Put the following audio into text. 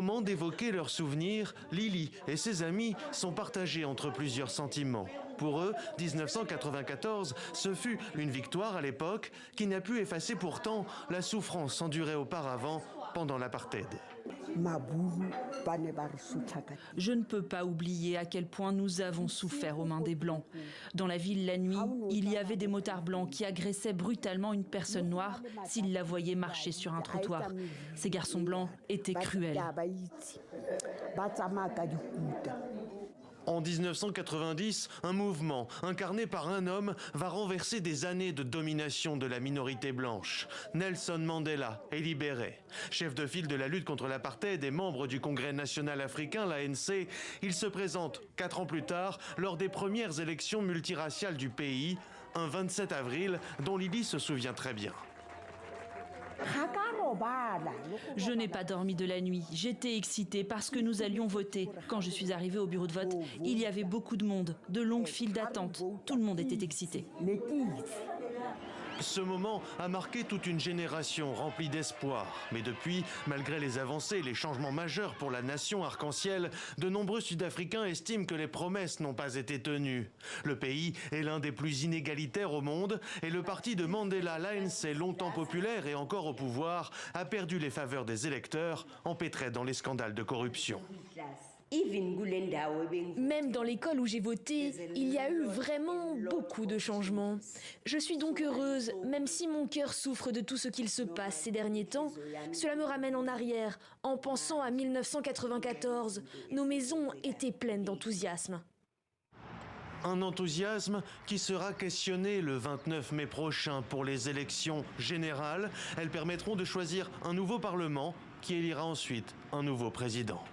moment d'évoquer leurs souvenirs, Lili et ses amis sont partagés entre plusieurs sentiments. Pour eux, 1994, ce fut une victoire à l'époque qui n'a pu effacer pourtant la souffrance endurée auparavant pendant l'apartheid. Je ne peux pas oublier à quel point nous avons souffert aux mains des Blancs. Dans la ville la nuit, il y avait des motards blancs qui agressaient brutalement une personne noire s'ils la voyaient marcher sur un trottoir. Ces garçons blancs étaient cruels. En 1990, un mouvement incarné par un homme va renverser des années de domination de la minorité blanche. Nelson Mandela est libéré. Chef de file de la lutte contre l'apartheid et membre du Congrès national africain, l'ANC, il se présente 4 ans plus tard lors des premières élections multiraciales du pays, un 27 avril dont Lili se souvient très bien. Je n'ai pas dormi de la nuit. J'étais excitée parce que nous allions voter. Quand je suis arrivée au bureau de vote, il y avait beaucoup de monde, de longues files d'attente. Tout le monde était excité. Ce moment a marqué toute une génération remplie d'espoir. Mais depuis, malgré les avancées et les changements majeurs pour la nation arc-en-ciel, de nombreux Sud-Africains estiment que les promesses n'ont pas été tenues. Le pays est l'un des plus inégalitaires au monde et le parti de Mandela, l'ANC, longtemps populaire et encore au pouvoir, a perdu les faveurs des électeurs, empêtrés dans les scandales de corruption. Même dans l'école où j'ai voté, il y a eu vraiment beaucoup de changements. Je suis donc heureuse, même si mon cœur souffre de tout ce qu'il se passe ces derniers temps. Cela me ramène en arrière, en pensant à 1994. Nos maisons étaient pleines d'enthousiasme. Un enthousiasme qui sera questionné le 29 mai prochain pour les élections générales. Elles permettront de choisir un nouveau Parlement qui élira ensuite un nouveau président.